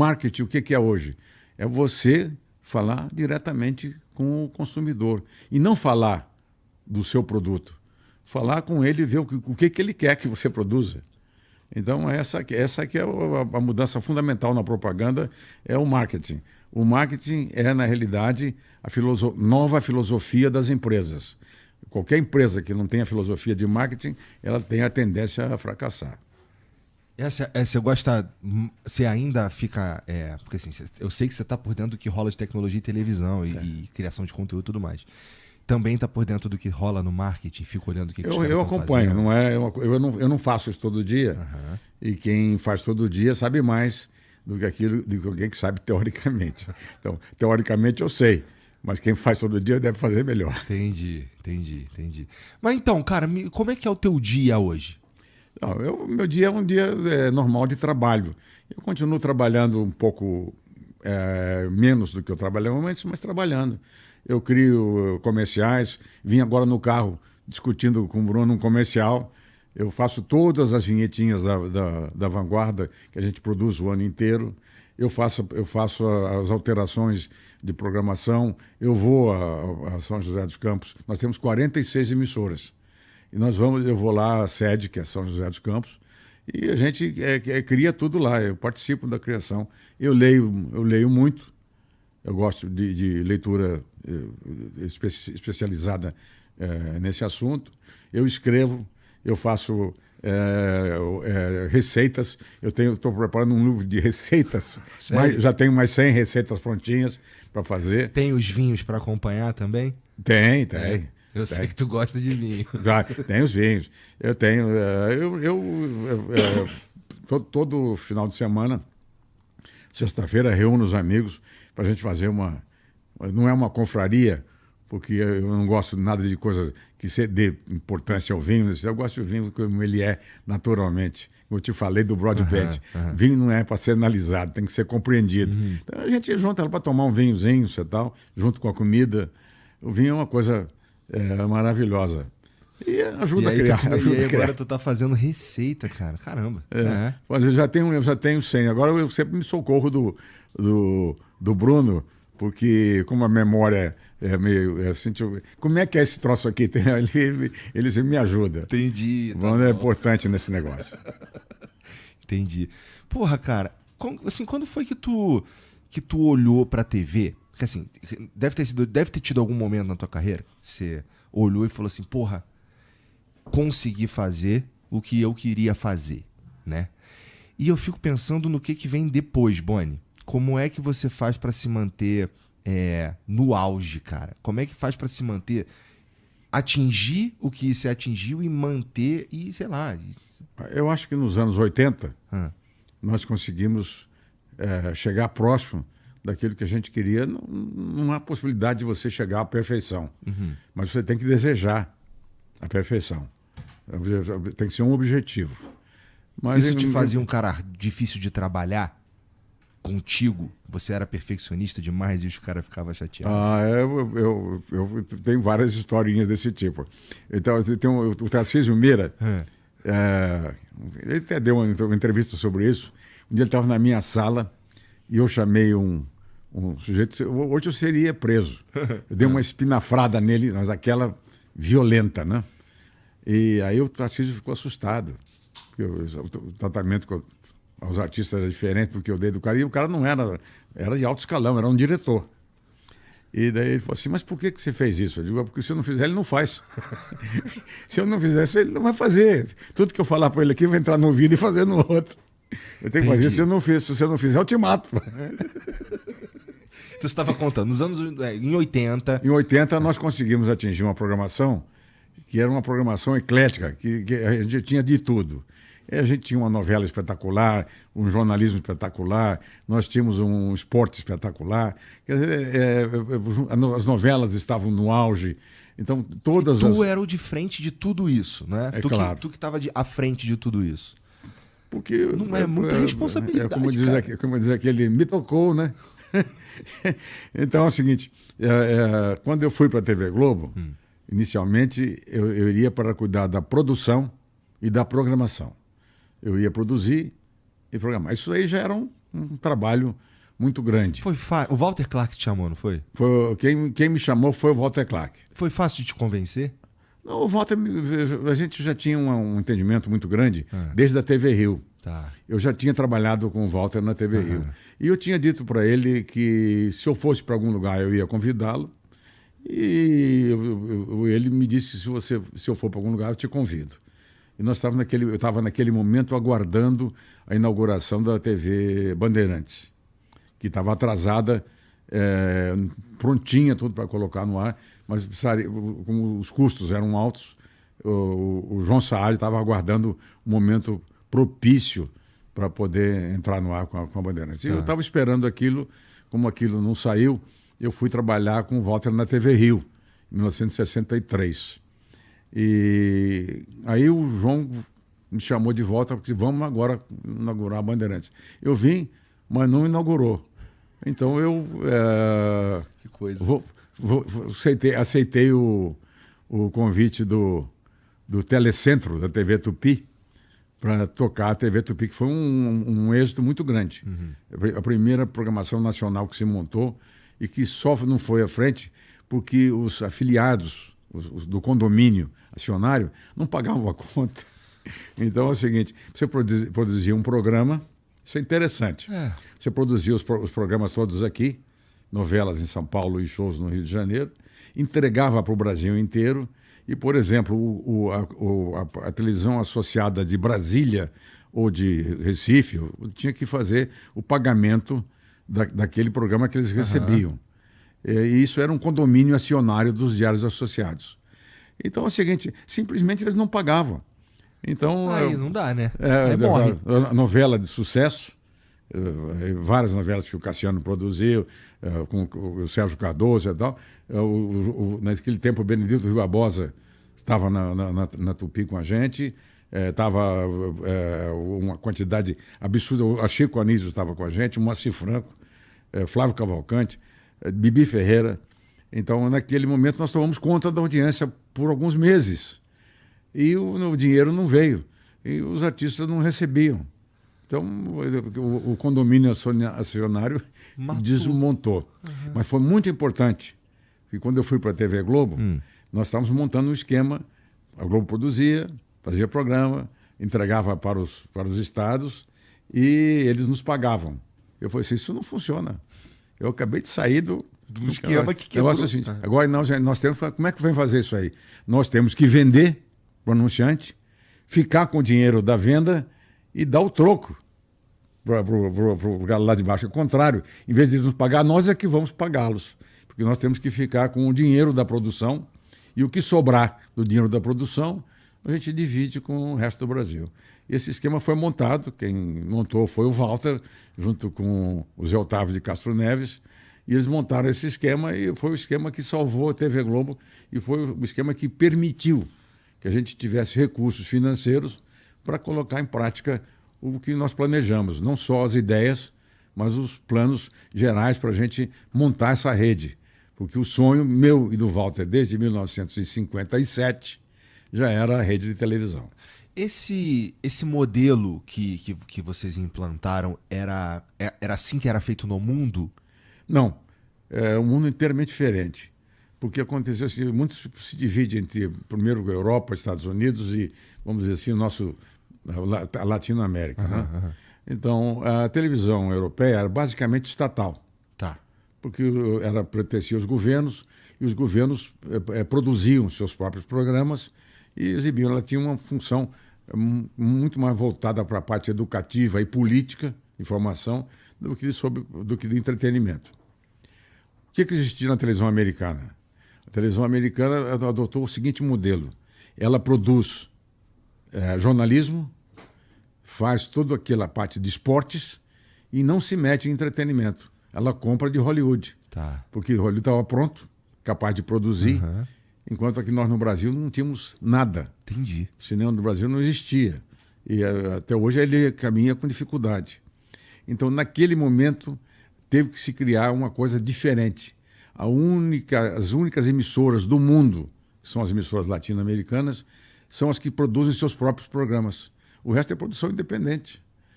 marketing, o que é hoje? É você falar diretamente com o consumidor e não falar do seu produto. Falar com ele e ver o que ele quer que você produza. Então, essa que é a mudança fundamental na propaganda, é o marketing. O marketing é, na realidade, a nova filosofia das empresas. Qualquer empresa que não tenha filosofia de marketing, ela tem a tendência a fracassar. Você gosta... Você ainda fica... porque assim, eu sei que você está por dentro do que rola de tecnologia e televisão e criação de conteúdo e tudo mais. Também está por dentro do que rola no marketing, fica olhando o que os caras Eu estão acompanho, fazendo. não é, eu não faço isso todo dia. Uhum. E quem faz todo dia sabe mais do que alguém que sabe teoricamente. Então, teoricamente eu sei, mas quem faz todo dia deve fazer melhor. Entendi. Mas então, cara, como é que é o teu dia hoje? Não, meu dia é um dia normal de trabalho. Eu continuo trabalhando um pouco menos do que eu trabalhava antes, mas trabalhando. Eu crio comerciais, vim agora no carro discutindo com o Bruno um comercial. Eu faço todas as vinhetinhas da Vanguarda que a gente produz o ano inteiro. Eu faço as alterações de programação. Eu vou a São José dos Campos. Nós temos 46 emissoras. E eu vou lá à sede, que é São José dos Campos, e a gente cria tudo lá. Eu participo da criação. Eu leio muito. Eu gosto de leitura especializada nesse assunto. Eu escrevo, eu faço receitas. Estou preparando um livro de receitas. Já tenho mais 100 receitas prontinhas para fazer. Tem os vinhos para acompanhar também? Tem. Eu sei que tu gosta de vinho. Já tem os vinhos. Eu tenho. Todo final de semana, sexta-feira, reúno os amigos para a gente fazer não é uma confraria, porque eu não gosto nada de coisas que dê importância ao vinho. Eu gosto do vinho como ele é naturalmente. Eu te falei do Broadband. Vinho não é para ser analisado, tem que ser compreendido. Então a gente junta para tomar um vinhozinho e tal, junto com a comida. O vinho é uma coisa maravilhosa. E ajuda a criar. Agora tu tá fazendo receita, cara. Caramba. Mas eu já tenho 100. Agora eu sempre me socorro do Bruno, porque como a memória é meio assim, como é que é esse troço aqui? Ele me ajuda. Entendi. O Bruno é importante nesse negócio. Entendi. Porra, cara, assim, quando foi que tu olhou pra TV? Porque assim, deve ter tido algum momento na tua carreira que você olhou e falou assim, porra, consegui fazer o que eu queria fazer, né? E eu fico pensando no que vem depois, Boni. Como é que você faz para se manter no auge, cara? Como é que faz para se manter, atingir o que você atingiu e manter e, sei lá... Eu acho que nos anos 80 nós conseguimos chegar próximo daquilo que a gente queria. Não há possibilidade de você chegar à perfeição, mas você tem que desejar a perfeição. Tem que ser um objetivo. Mas isso te fazia um cara difícil de trabalhar contigo? Você era perfeccionista demais e os caras ficavam chateados? Eu tenho várias historinhas desse tipo. Então, tem o Tarcísio Meira, ele até deu uma entrevista sobre isso. Um dia ele estava na minha sala e eu chamei um sujeito. Hoje eu seria preso. Eu dei uma espinafrada nele, mas aquela violenta, né? E aí o Tarcísio ficou assustado. Porque o tratamento aos artistas era diferente do que eu dei do cara. E o cara não era de alto escalão, era um diretor. E daí ele falou assim, mas por que você fez isso? Eu digo, porque se eu não fizer, ele não faz. Se eu não fizer isso, ele não vai fazer. Tudo que eu falar para ele aqui vai entrar no ouvido e fazer no outro. Eu tenho que fazer isso. Se você não fizer, eu te mato. Você estava contando, nos anos em 80... Em 80 nós conseguimos atingir uma programação que era uma programação eclética, que a gente tinha de tudo. A gente tinha uma novela espetacular, um jornalismo espetacular, nós tínhamos um esporte espetacular. Quer dizer, as novelas estavam no auge. Então, todas tu era o de frente de tudo isso, né? Claro. Tu que estava à frente de tudo isso. Porque não é muita responsabilidade, como diz aquele, me tocou, né? Então é o seguinte, quando eu fui para a TV Globo, inicialmente eu iria para cuidar da produção e da programação. Eu ia produzir e programar. Isso aí já era um trabalho muito grande. O Walter Clark te chamou, não foi? Quem me chamou foi o Walter Clark. Foi fácil de te convencer? Não, o Walter, a gente já tinha um entendimento muito grande desde a TV Rio. Tá. Eu já tinha trabalhado com o Walter na TV Rio. E eu tinha dito para ele que se eu fosse para algum lugar eu ia convidá-lo. E ele me disse, se eu for para algum lugar eu te convido. E eu estava naquele momento aguardando a inauguração da TV Bandeirantes, que estava atrasada, prontinha tudo para colocar no ar, mas como os custos eram altos, o João Saad estava aguardando um momento propício para poder entrar no ar com a Bandeirantes. E eu estava esperando aquilo, como aquilo não saiu, eu fui trabalhar com o Walter na TV Rio, em 1963. E aí o João me chamou de volta, porque vamos agora inaugurar a Bandeirantes. Eu vim, mas não inaugurou. Então eu que coisa. Aceitei o convite do Telecentro, da TV Tupi, para tocar a TV Tupi, que foi um êxito muito grande. A primeira programação nacional que se montou e que só não foi à frente porque os afiliados do condomínio acionário não pagavam a conta. Então é o seguinte, você produzia um programa, isso é interessante. Você produzia os programas todos aqui, novelas em São Paulo e shows no Rio de Janeiro, entregava para o Brasil inteiro e, por exemplo, a televisão associada de Brasília ou de Recife tinha que fazer o pagamento daquele programa que eles recebiam. E isso era um condomínio acionário dos diários associados. Então é o seguinte, simplesmente eles não pagavam. Então, aí não dá, né? Aí morre. A novela de sucesso, várias novelas que o Cassiano produziu, com o Sérgio Cardoso e tal. Naquele tempo, o Benedito Rui Barbosa estava na Tupi com a gente, estava uma quantidade absurda. A Chico Anísio estava com a gente, o Moacir Franco, Flávio Cavalcante, Bibi Ferreira. Então, naquele momento, nós tomamos conta da audiência por alguns meses. E o dinheiro não veio. E os artistas não recebiam. Então, o condomínio acionário desmontou. Mas foi muito importante. Porque quando eu fui para a TV Globo, nós estávamos montando um esquema. A Globo produzia, fazia programa, entregava para os estados e eles nos pagavam. Eu falei assim, isso não funciona. Eu acabei de sair do esquema que quebrou. Assim, agora nós temos... Como é que vem fazer isso aí? Nós temos que vender para o anunciante, ficar com o dinheiro da venda e dar o troco para o cara lá de baixo. Ao contrário, em vez de eles nos pagar, nós é que vamos pagá-los. Porque nós temos que ficar com o dinheiro da produção e o que sobrar do dinheiro da produção, a gente divide com o resto do Brasil. Esse esquema foi montado, quem montou foi o Walter, junto com o Zé Otávio de Castro Neves, e eles montaram esse esquema e foi o esquema que salvou a TV Globo e foi o esquema que permitiu que a gente tivesse recursos financeiros para colocar em prática o que nós planejamos, não só as ideias, mas os planos gerais para a gente montar essa rede. Porque o sonho meu e do Walter, desde 1957, já era a rede de televisão. Esse modelo que vocês implantaram era assim que era feito no mundo? Não, é um mundo inteiramente diferente. Porque aconteceu assim, muito se divide entre, primeiro, a Europa, Estados Unidos e, vamos dizer assim, a Latinoamérica. Né? Então, a televisão europeia era basicamente estatal. Tá. Porque pertencia aos governos e os governos produziam seus próprios programas e exibiam. Ela tinha uma função muito mais voltada para a parte educativa e política, informação, do que de entretenimento. O que existia na televisão americana? A televisão americana adotou o seguinte modelo. Ela produz jornalismo, faz toda aquela parte de esportes e não se mete em entretenimento. Ela compra de Hollywood. Tá. Porque Hollywood estava pronto, capaz de produzir, enquanto aqui nós no Brasil não tínhamos nada. Entendi. O cinema do Brasil não existia. E até hoje ele caminha com dificuldade. Então, naquele momento, teve que se criar uma coisa diferente. As únicas emissoras do mundo, que são as emissoras latino-americanas, são as que produzem seus próprios programas. O resto é produção independente.